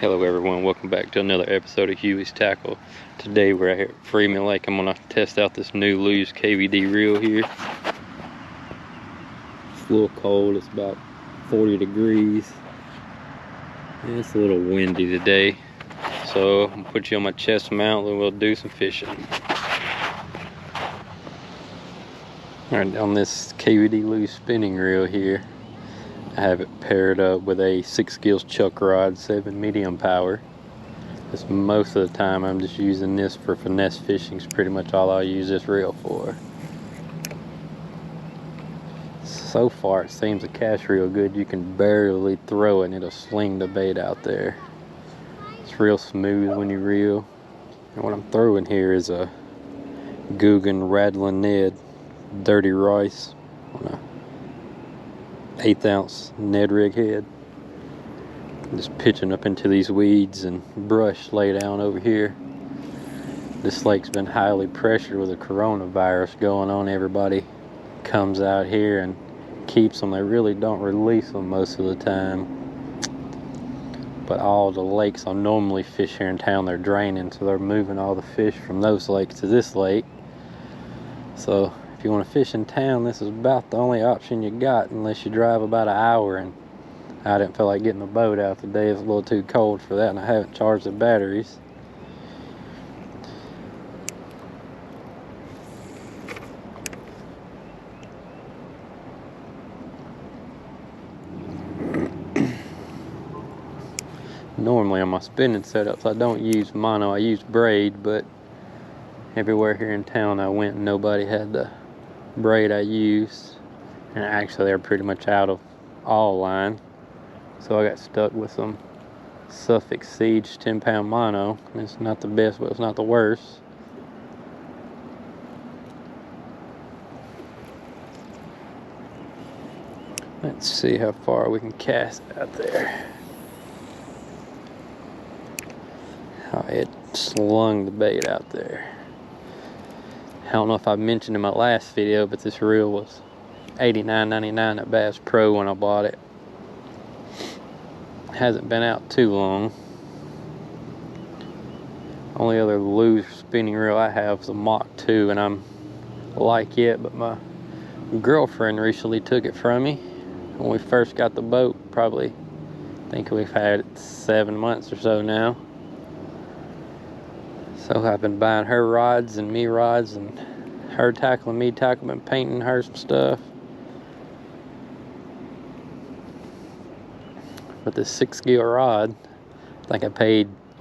Hello everyone, welcome back to another episode of Huey's Tackle. Today we're out here at Freeman Lake. I'm going to test out this new Lews KVD reel here. It's a little cold, it's about 40 degrees. And it's a little windy today. So I'm going to put you on my chest mount and we'll do some fishing. Alright, on this KVD Lews spinning reel here, I have it paired up with a 6 Gill chuck rod, 7 medium power. Just most of the time I'm just using this for finesse fishing. Is pretty much all I use this reel for. So far it seems to cast real good. You can barely throw it and it'll sling the bait out there. It's real smooth when you reel. And what I'm throwing here is a Googan Rattling Ned dirty rice on a 1/8 ounce Ned rig head. Just pitching up into these weeds and brush lay down over here. This lake's been highly pressured with the coronavirus going on. Everybody comes out here and keeps them. They really don't release them most of the time. But all the lakes I normally fish here in town, they're draining, so they're moving all the fish from those lakes to this lake. So if you want to fish in town, this is about the only option you got, unless you drive about an hour, and I didn't feel like getting the boat out today. It's a little too cold for that, and I haven't charged the batteries. Normally on my spinning setups I don't use mono, I use braid, but everywhere here in town I went and nobody had the braid I used, and actually they're pretty much out of all line, so I got stuck with some Suffix Seige 10-pound mono. It's not the best, but it's not the worst. Let's see how far we can cast out there. Oh, it slung the bait out there. I don't know if I mentioned in my last video, but this reel was $89.99 at Bass Pro when I bought it. Hasn't been out too long. Only other Lews spinning reel I have is a Mach 2, and I'm like it, but my girlfriend recently took it from me when we first got the boat. Probably, I think we've had it 7 months or so now. So I've been buying her rods and me rods, and her tackling, me tackling, and painting her some stuff. But this 6 Gill rod, I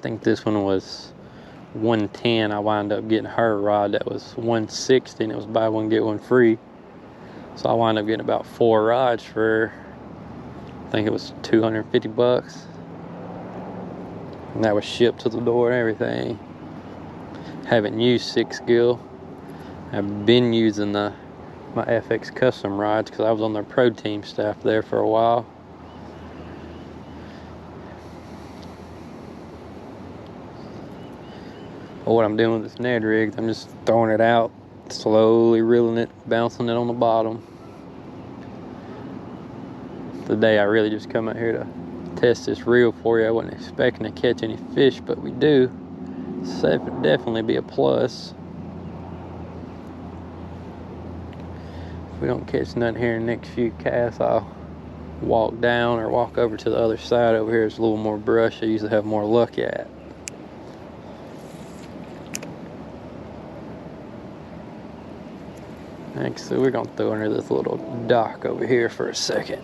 think this one was $110. I wound up getting her rod that was $160, and it was buy one get one free. So I wound up getting about 4 rods for, I think it was $250, and that was shipped to the door and everything. Haven't used 6 Gill. I've been using my FX custom rods because I was on their pro team staff there for a while. But what I'm doing with this Ned rig, I'm just throwing it out, slowly reeling it, bouncing it on the bottom. Today I really just come out here to test this reel for you. I wasn't expecting to catch any fish, but we do. So it would definitely be a plus. If we don't catch nothing here in the next few casts, I'll walk down or walk over to the other side. Over here is a little more brush I usually have more luck at. Next, so we're going to throw under this little dock over here for a second.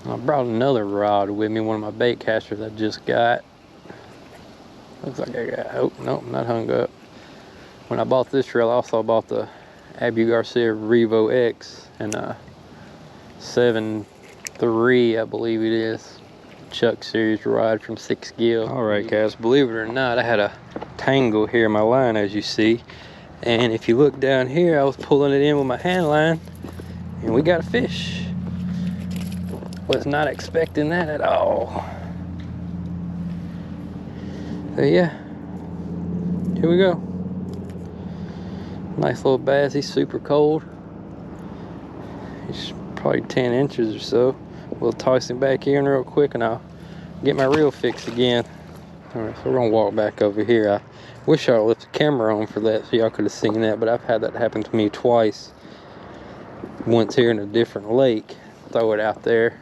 I brought another rod with me, one of my bait casters I just got. Looks like I got, oh, nope, not hung up. When I bought this reel, I also bought the Abu Garcia Revo X and a 7.3, I believe it is, Chuck series rod from 6 Gill. Alright guys, believe it or not, I had a tangle here in my line, as you see. And if you look down here, I was pulling it in with my hand line, and we got a fish. Was not expecting that at all. So yeah, here we go. Nice little bass. He's super cold. He's probably 10 inches or so. We'll toss him back in real quick and I'll get my reel fixed again. Alright, so we're gonna walk back over here. I wish I left the camera on for that so y'all could have seen that, but I've had that happen to me twice. Once here in a different lake. Throw it out there,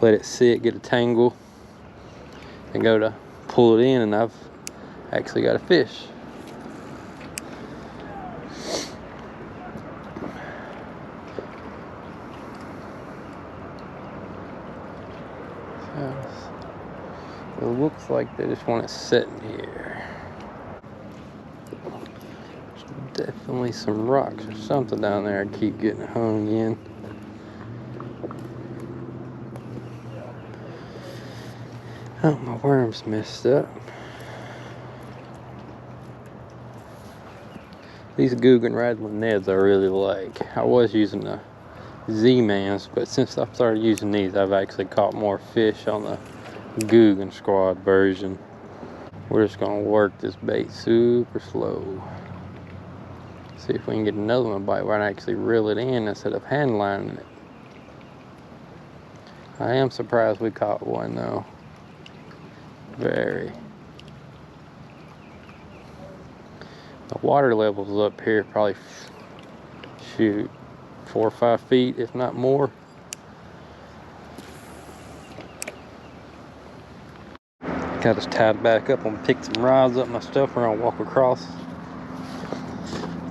let it sit, get a tangle, and go to pull it in, and I've actually got a fish. So it looks like they just want it sitting here. There's definitely some rocks or something down there I keep getting hung in. Oh, my worm's messed up. These Googan Rattling Neds I really like. I was using the Z-Mans, but since I've started using these, I've actually caught more fish on the Googan Squad version. We're just gonna work this bait super slow. See if we can get another one bite where I actually reel it in instead of hand lining it. I am surprised we caught one though. Very. The water level's up here probably, shoot, 4 or 5 feet, if not more. Got us tied back up. I'm gonna pick some rods up, my stuff. We're gonna walk across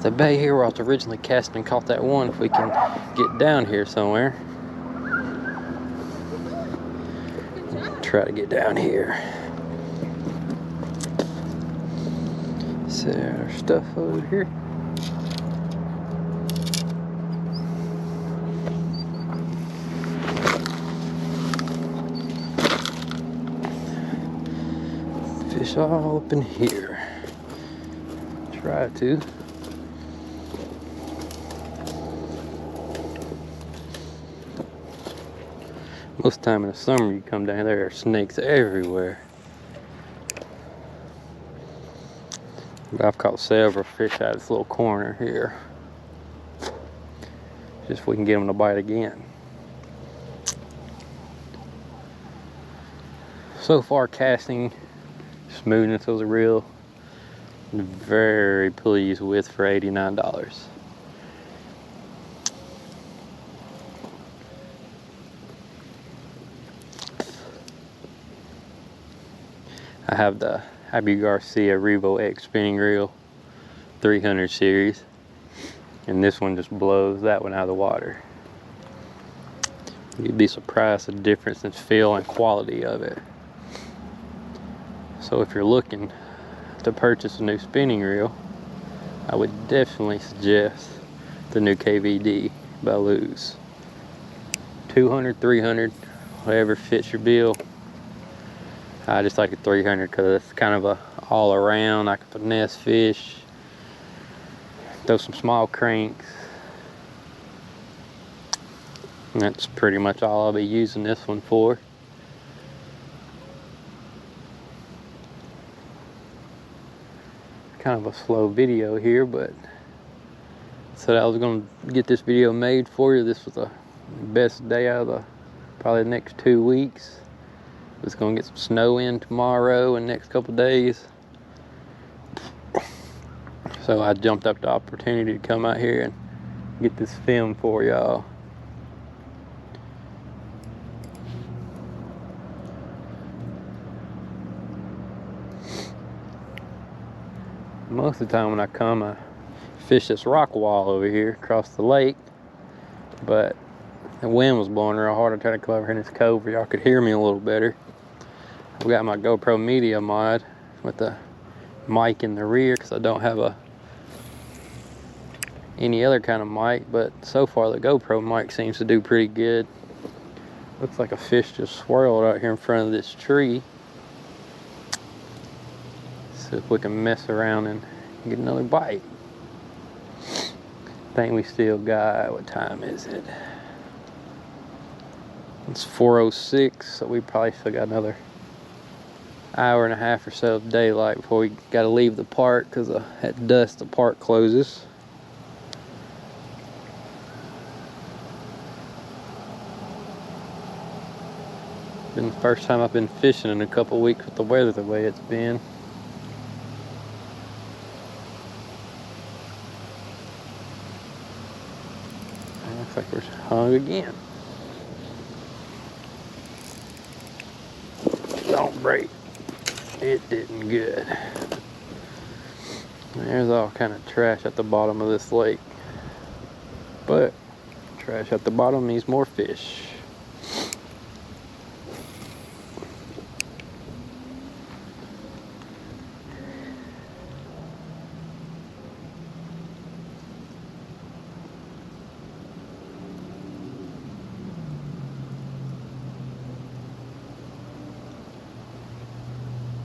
the bay here where I was originally casting and caught that one. If we can get down here somewhere. Try to get down here. Set our stuff over here. Fish all up in here. Try to. Most time in the summer you come down there are snakes everywhere. I've caught several fish out of this little corner here. Just if we can get them to bite again. So far casting, smoothness of the reel, very pleased with for $89. I have the Abu Garcia Revo X spinning reel, 300 series, and this one just blows that one out of the water. You'd be surprised at the difference in feel and quality of it. So if you're looking to purchase a new spinning reel, I would definitely suggest the new KVD Lews. 200, 300, whatever fits your bill. I just like a 300 because it's kind of a all around. I can finesse fish, throw some small cranks. And that's pretty much all I'll be using this one for. Kind of a slow video here, but said I was going to get this video made for you. This was the best day out of the probably the next 2 weeks. It's going to get some snow in tomorrow and next couple days. So I jumped up the opportunity to come out here and get this film for y'all. Most of the time when I come, I fish this rock wall over here across the lake, but the wind was blowing real hard. I tried to come over here in this cove where y'all could hear me a little better. I've got my GoPro Media mod with the mic in the rear because I don't have any other kind of mic, but so far the GoPro mic seems to do pretty good. Looks like a fish just swirled out here in front of this tree. See if we can mess around and get another bite. I think we still got, what time is it? It's 4:06, so we probably still got another hour and a half or so of daylight before we got to leave the park, because at dusk the park closes. Been the first time I've been fishing in a couple weeks with the weather the way it's been. Looks like we're hung again. Don't break. It didn't good. There's all kind of trash at the bottom of this lake. But trash at the bottom means more fish.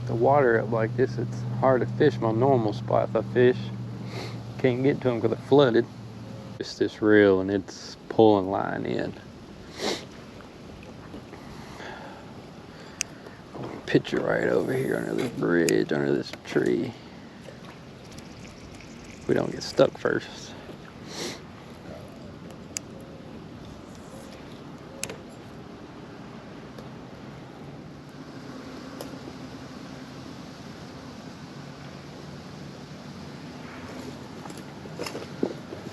The water up like this, it's hard to fish my normal spots I fish. Can't get to them because they're flooded. It's this reel and it's pulling line in. Picture right over here under this bridge, under this tree. We don't get stuck first.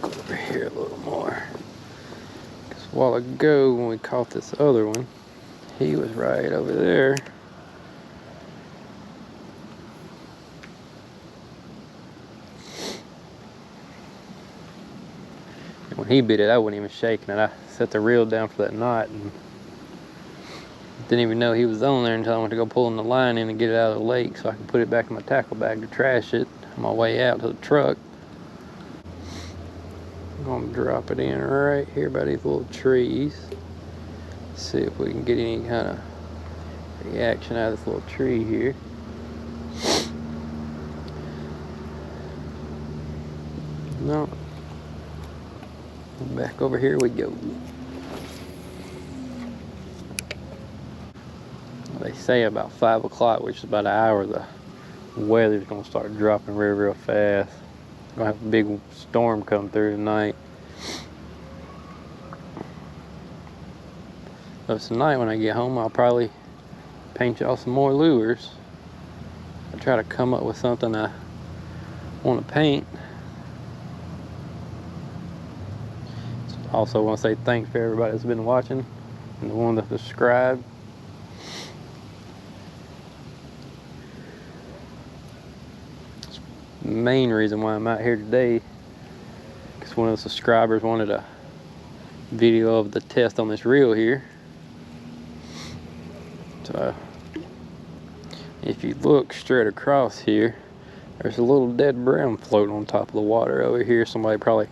Over here a little more. Because a while ago when we caught this other one, he was right over there. When he bit it, I wasn't even shaking it. I set the reel down for that knot and didn't even know he was on there until I went to go pulling the line in and get it out of the lake so I could put it back in my tackle bag to trash it on my way out to the truck. I'm gonna drop it in right here by these little trees. See if we can get any kind of reaction out of this little tree here. No. Back over here we go. They say about 5 o'clock, which is about an hour, the weather's gonna start dropping real fast. Gonna have a big storm come through tonight. So tonight when I get home, I'll probably paint y'all some more lures. I'll try to come up with something I want to paint. Also want to say thanks for everybody that's been watching and the one that subscribed. The main reason why I'm out here today is one of the subscribers wanted a video of the test on this reel here. So if you look straight across here, there's a little dead brown floating on top of the water over here. Somebody probably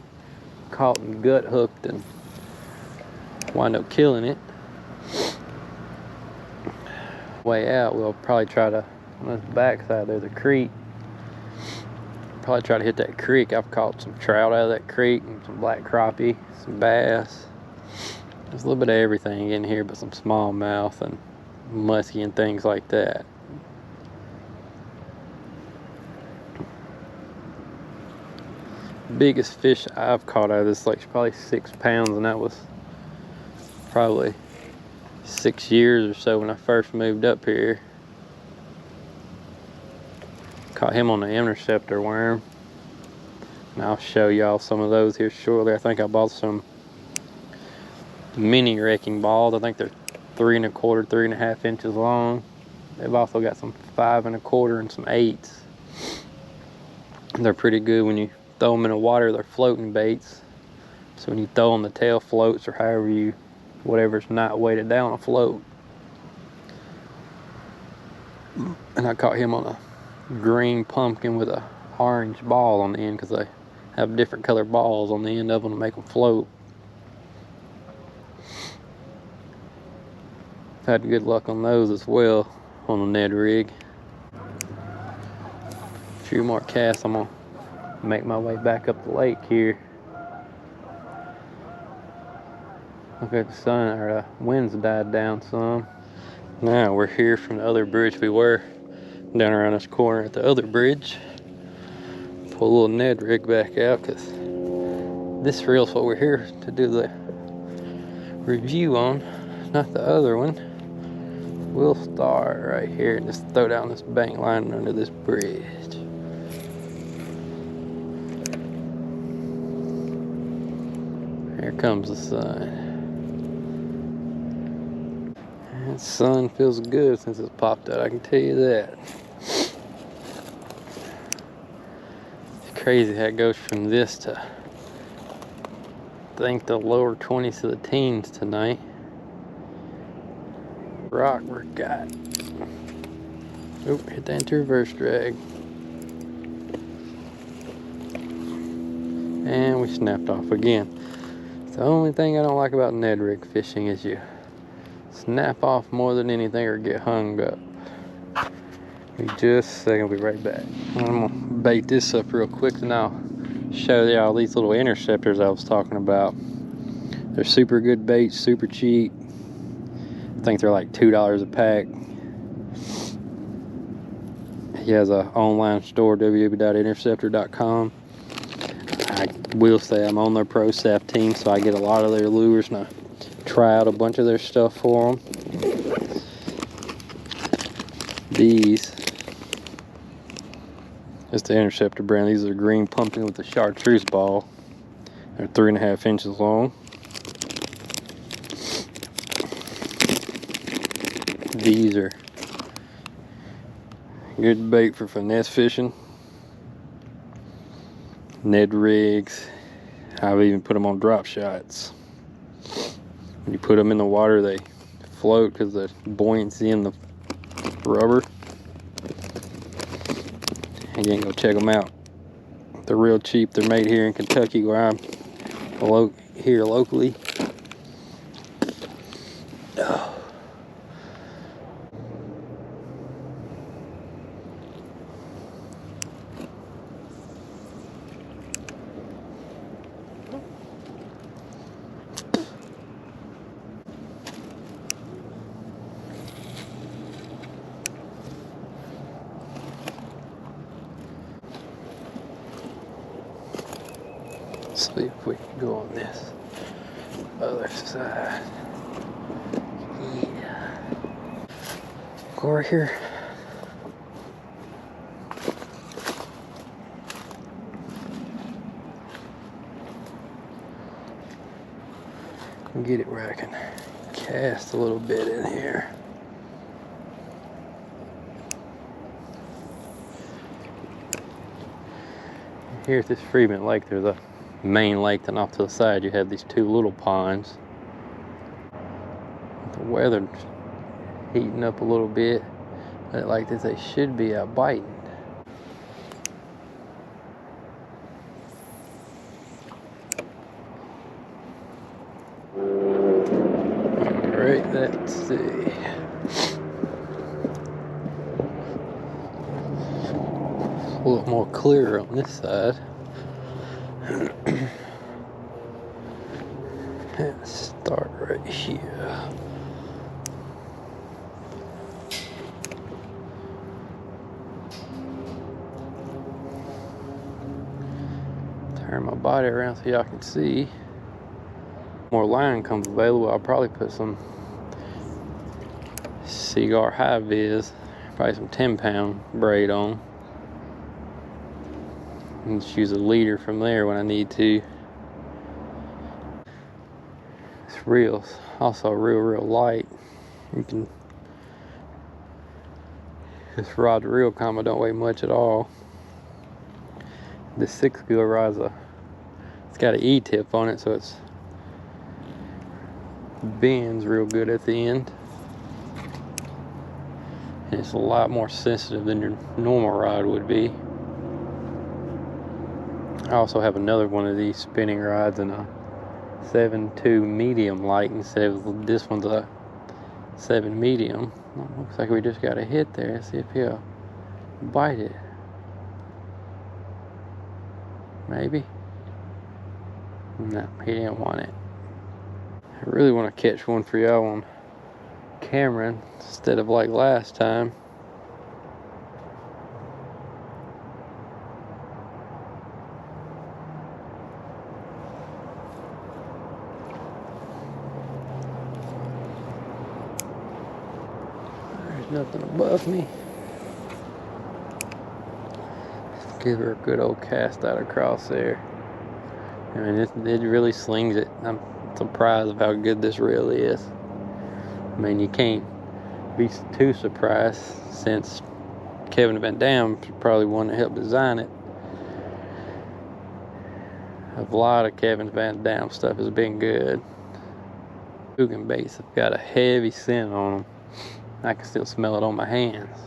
caught and gut hooked and wind up killing it. Way out, we'll probably try to, on this backside there's a creek, probably try to hit that creek. I've caught some trout out of that creek and some black crappie, some bass. There's a little bit of everything in here, but some smallmouth and muskie and things like that. Biggest fish I've caught out of this lake's probably 6 pounds, and that was probably 6 years or so when I first moved up here. Caught him on the Interceptor worm, and I'll show y'all some of those here shortly. I think I bought some mini wrecking balls. I think they're 3 1/4, 3.5 inches long. They've also got some 5 1/4 and some 8s. They're pretty good when you throw them in the water. They're floating baits, so when you throw them, the tail floats, or however you, whatever's not weighted down will float. And I caught him on a green pumpkin with a orange ball on the end, because they have different colored balls on the end of them to make them float. I've had good luck on those as well on the Ned rig. A few more casts. I'm gonna make my way back up the lake here. Look at the sun, or the winds died down some. Now we're here from the other bridge we were down around this corner at the other bridge. Pull a little Ned rig back out because this reel's what we're here to do the review on, not the other one. We'll start right here and just throw down this bank line under this bridge. Here comes the sun. And the sun feels good since it's popped out, I can tell you that. It's crazy how it goes from this to, I think, the lower 20s to the teens tonight. Rock we're got. Oop, hit that into reverse drag. And we snapped off again. The only thing I don't like about Ned rig fishing is you snap off more than anything or get hung up. Give me just a second, we'll be right back. I'm gonna bait this up real quick and I'll show y'all these little interceptors I was talking about. They're super good baits, super cheap. I think they're like $2 a pack. He has an online store, www.interceptor.com. I will say I'm on their pro staff team, so I get a lot of their lures and I try out a bunch of their stuff for them. These is the Interceptor brand. These are green pumpkin with the chartreuse ball. They're 3.5 inches long. These are good bait for finesse fishing, Ned rigs. I've even put them on drop shots. When you put them in the water, they float because the buoyancy in the rubber. Again, go check them out. They're real cheap. They're made here in Kentucky, where I'm here locally. Oh. See if we can go on this other side. Yeah. Go over here. Get it where I can cast a little bit in here. Here at this Freeman Lake, there's a main lake, and off to the side you have these two little ponds. The weather's heating up a little bit, but like this, they should be out biting. Alright, let's see. A little more clear on this side. Let's start right here. Turn my body around so y'all can see. More line comes available. I'll probably put some Cigar High Vis, probably some 10-pound braid on. And just use a leader from there when I need to. This reel's also real light. You can, this rod to reel combo don't weigh much at all. This 6 gill rod's it's got an E-tip on it, so it's bends real good at the end. And it's a lot more sensitive than your normal rod would be. I also have another one of these spinning rods in a 7.2 medium light instead of this one's a 7 medium. Looks like we just got a hit there. Let's see if he'll bite it. Maybe? No, he didn't want it. I really want to catch one for y'all on camera instead of like last time. Nothing above me. Give her a good old cast out across there. I mean, it really slings it. I'm surprised of how good this reel is. I mean, you can't be too surprised since Kevin Van Dam probably one that helped design it. A lot of Kevin Van Dam stuff has been good. Googan baits have got a heavy scent on them. I can still smell it on my hands.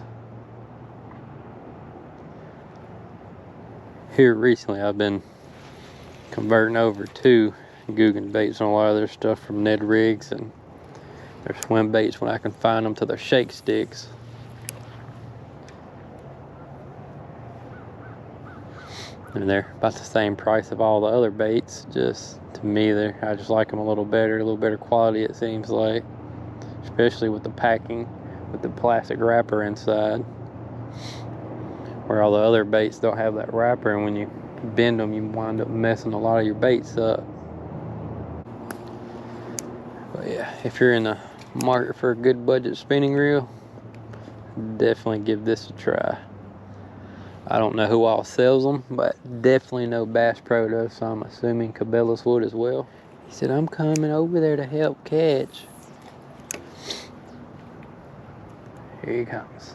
Here recently I've been converting over to Googan baits on a lot of their stuff from Ned rigs and their swim baits when I can find them, to their shake sticks. And they're about the same price of all the other baits. Just to me, I just like them a little better quality, it seems like, especially with the packing, with the plastic wrapper inside, where all the other baits don't have that wrapper, and when you bend them you wind up messing a lot of your baits up. But yeah, if you're in the market for a good budget spinning reel, definitely give this a try. I don't know who all sells them, but definitely know Bass Pro does, so I'm assuming Cabela's would as well. He said, I'm coming over there to help catch. Here he comes.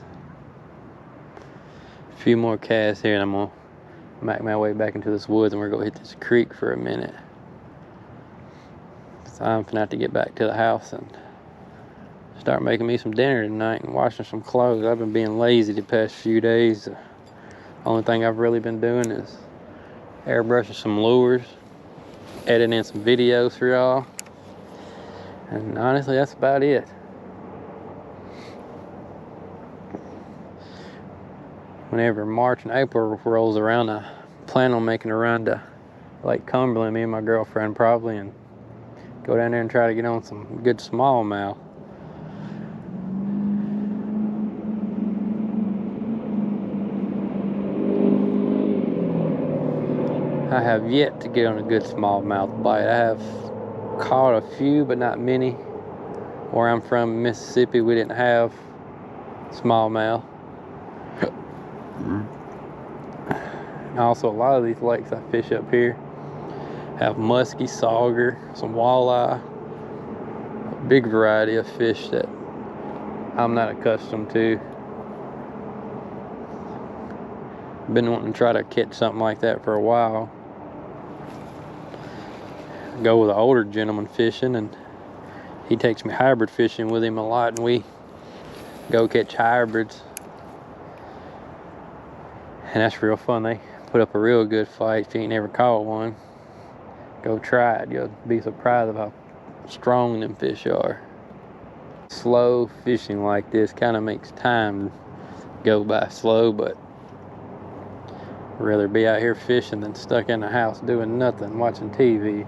A few more casts here and I'm gonna make my way back into this woods and we're gonna hit this creek for a minute. So I'm finna have to get back to the house and start making me some dinner tonight and washing some clothes. I've been being lazy the past few days. Only thing I've really been doing is airbrushing some lures, editing some videos for y'all, and honestly that's about it. Whenever March and April rolls around, I plan on making a run to Lake Cumberland, me and my girlfriend probably, and go down there and try to get on some good smallmouth. I have yet to get on a good smallmouth bite. I have caught a few, but not many. Where I'm from, Mississippi, we didn't have smallmouth. Also, a lot of these lakes I fish up here have muskie, sauger, some walleye, a big variety of fish that I'm not accustomed to. Been wanting to try to catch something like that for a while. I go with an older gentleman fishing, and he takes me hybrid fishing with him a lot, and we go catch hybrids, and that's real fun. They put up a real good fight. If you ain't never caught one, go try it. You'll be surprised of how strong them fish are. Slow fishing like this kind of makes time go by slow, but I'd rather be out here fishing than stuck in the house doing nothing, watching TV.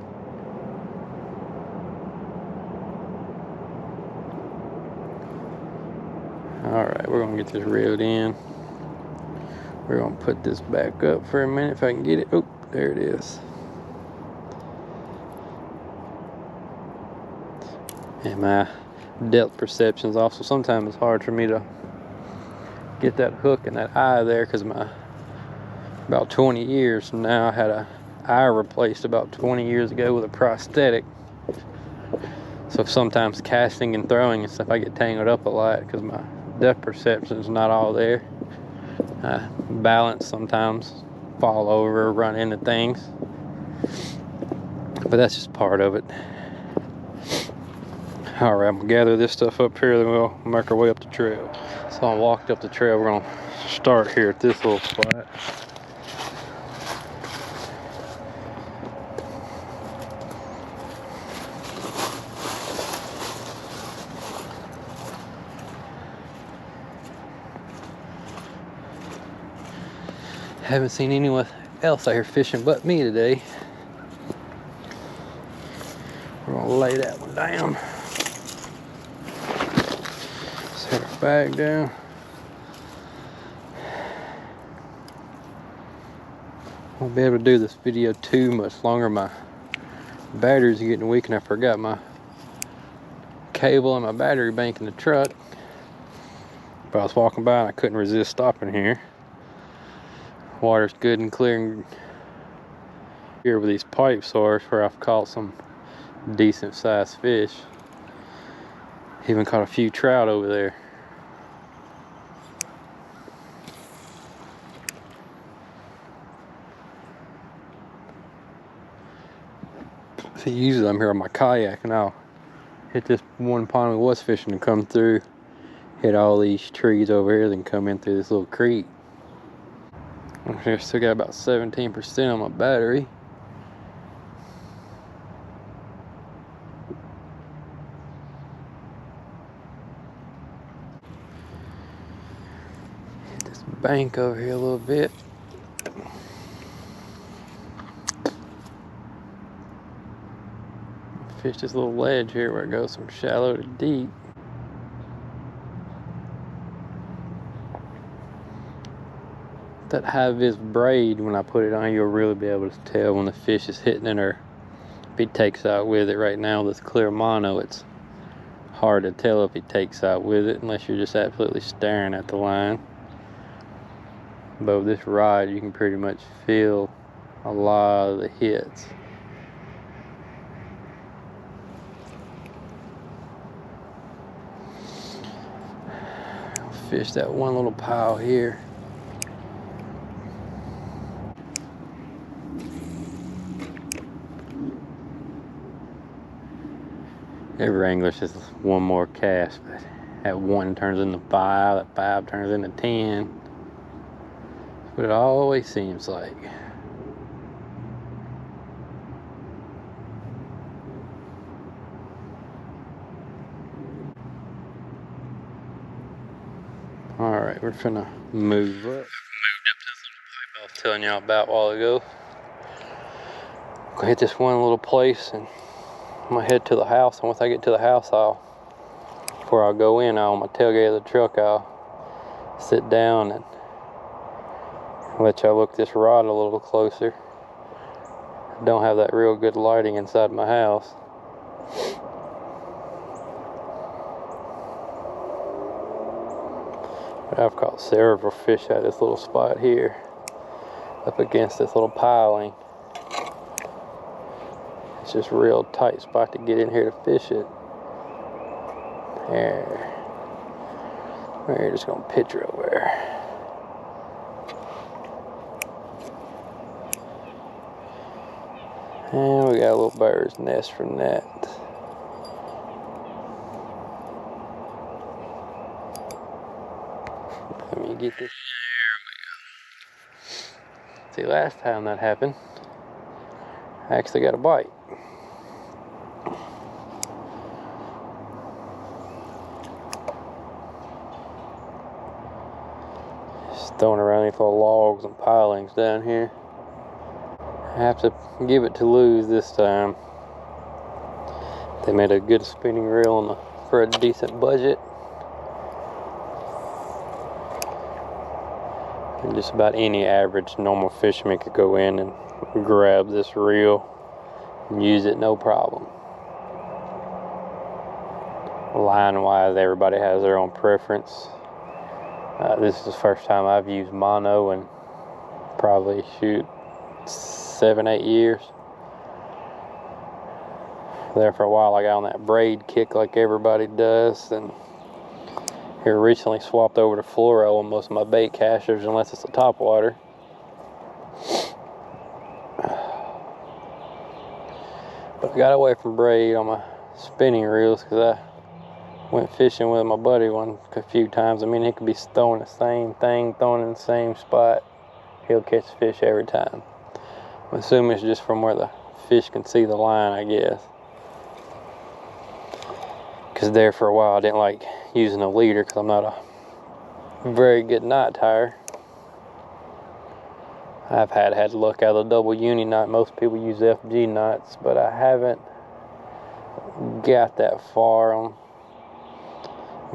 Alright, we're gonna get this reeled in. We're gonna put this back up for a minute if I can get it. Oh, there it is. And my depth perception is also sometimes it's hard for me to get that hook and that eye there, because about 20 years from now I had a eye replaced about 20 years ago with a prosthetic. So sometimes casting and throwing and stuff I get tangled up a lot because my depth perception is not all there. Balance sometimes, fall over, run into things, but that's just part of it. Alright, I'm gonna gather this stuff up here, then we'll make our way up the trail. So I walked up the trail. We're gonna start here at this little spot. Haven't seen anyone else out here fishing but me today. We're gonna lay that one down. Set our bag down. Won't be able to do this video too much longer. My batteries are getting weak and I forgot my cable and my battery bank in the truck. But I was walking by and I couldn't resist stopping here. Water's good and clear and here where these pipes are where I've caught some decent sized fish. Even caught a few trout over there. See, usually I'm here on my kayak and I'll hit this one pond we was fishing and come through, hit all these trees over here, then come in through this little creek. I still got about 17% on my battery. Hit this bank over here a little bit. Fish this little ledge here where it goes from shallow to deep. That high-vis braid, when I put it on, you'll really be able to tell when the fish is hitting it or if he takes out with it. Right now, this clear mono, it's hard to tell if he takes out with it unless you're just absolutely staring at the line. But with this rod, you can pretty much feel a lot of the hits. I'll fish that one little pile here. Every angler's just one more cast, but that 1 turns into 5, that 5 turns into 10. But it always seems like. Alright, we're finna move up. Moved up this little pipe I was telling y'all about a while ago. I'm gonna hit this one little place and I'm gonna head to the house, and once I get to the house, before I go in, on my tailgate of the truck, I'll sit down and let y'all look this rod a little closer. I don't have that real good lighting inside my house. But I've caught several fish out of this little spot here, up against this little piling. It's just a real tight spot to get in here to fish it. There. We're just gonna pitch her over there. And we got a little bird's nest from that. Let me get this. There we go. See, last time that happened, I actually got a bite. Throwing around these little logs and pilings down here. I have to give it to Lews this time. They made a good spinning reel for a decent budget. And just about any average normal fisherman could go in and grab this reel and use it no problem. Line wise, everybody has their own preference. This is the first time I've used mono in probably 7-8 years. There for a while I got on that braid kick like everybody does, and here recently swapped over to fluoro on most of my bait casters unless it's a topwater. But I got away from braid on my spinning reels because I went fishing with my buddy a few times. I mean, he could be throwing the same thing, throwing in the same spot. He'll catch fish every time. I'm assuming it's just from where the fish can see the line, I guess. Because there for a while I didn't like using a leader because I'm not a very good knot tire. I've had luck out of the double uni knot. Most people use FG knots, but I haven't got that far on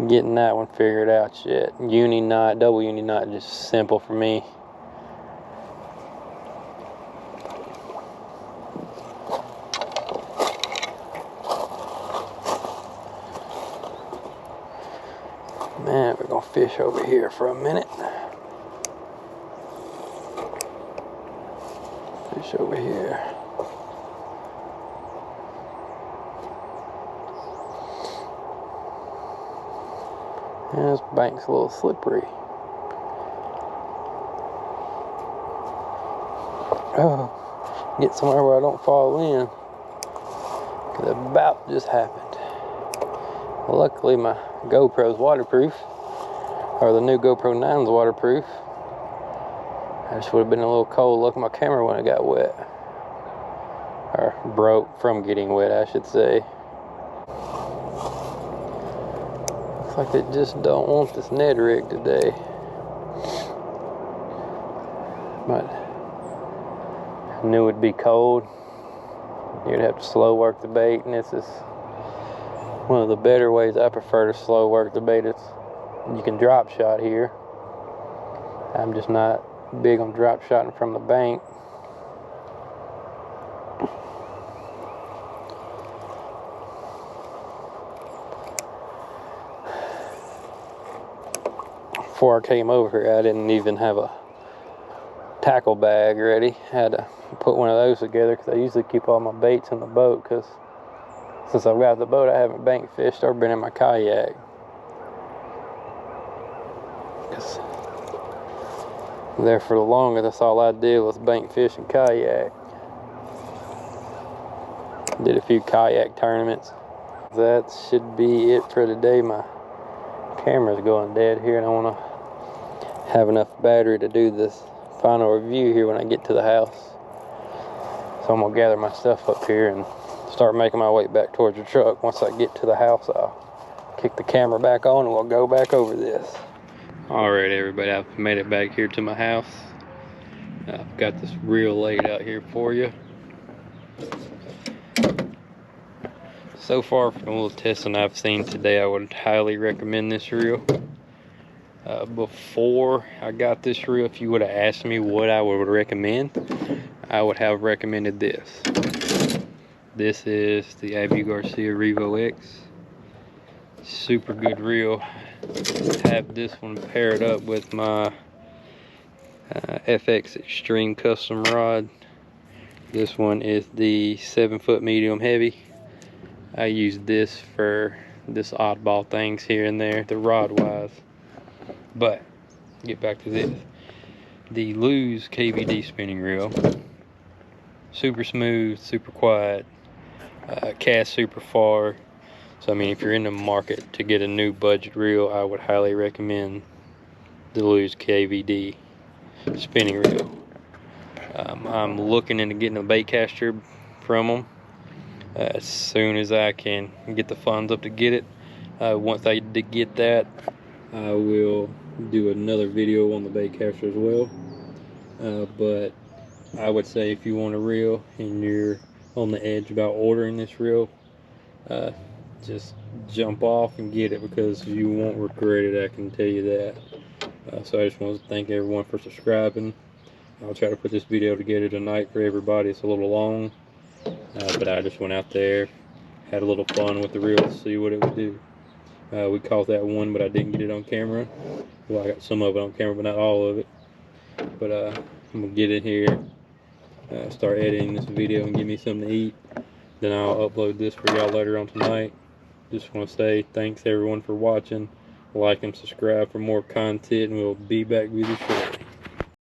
getting that one figured out yet. Uni knot, double uni knot, just simple for me. Man, we're gonna fish over here for a minute. Fish over here. And this bank's a little slippery. Oh, get somewhere where I don't fall in. Cause it about just happened. Luckily my GoPro's waterproof, or the new GoPro 9's waterproof. I just would have been a little cold. Look at my camera when it got wet. Or broke from getting wet, I should say. Looks like they just don't want this Ned rig today. But I knew it'd be cold. You'd have to slow work the bait, and this is one of the better ways I prefer to slow work the bait. It's, you can drop shot here. I'm just not big on drop shotting from the bank. Before I came over here, I didn't even have a tackle bag ready. I had to put one of those together because I usually keep all my baits in the boat, because since I've got the boat, I haven't bank fished or been in my kayak. Because there for the longest, that's all I did was bank fish and kayak. Did a few kayak tournaments. That should be it for today. My camera's going dead here, and I want to have enough battery to do this final review here when I get to the house. So I'm gonna gather my stuff up here and start making my way back towards the truck. Once I get to the house, I'll kick the camera back on and we'll go back over this. Alright everybody, I've made it back here to my house. I've got this reel laid out here for you. So far from a little testing I've seen today, I would highly recommend this reel. Before I got this reel, if you would have asked me what I would recommend, I would have recommended this. This is the Abu Garcia Revo X. Super good reel. Have this one paired up with my FX Extreme custom rod. This one is the 7-foot medium heavy. I use this for this oddball things here and there, the rod wise. But get back to this. The Lews KVD spinning reel. Super smooth, super quiet, cast super far. So I mean, if you're in the market to get a new budget reel, I would highly recommend the Lews KVD spinning reel. I'm looking into getting a bait caster from them as soon as I can get the funds up to get it. Once I get that, I will do another video on the bait caster as well. But I would say if you want a reel and you're on the edge about ordering this reel, just jump off and get it, because you won't regret it, I can tell you that. So I just want to thank everyone for subscribing. I'll try to put this video together tonight for everybody. It's a little long, but I just went out there, had a little fun with the reel to see what it would do. We caught that one, but I didn't get it on camera. Well, I got some of it on camera, but not all of it. But I'm gonna get in here, start editing this video and give me something to eat. Then I'll upload this for y'all later on tonight. Just want to say thanks everyone for watching. Like and subscribe for more content, and we'll be back with you shortly.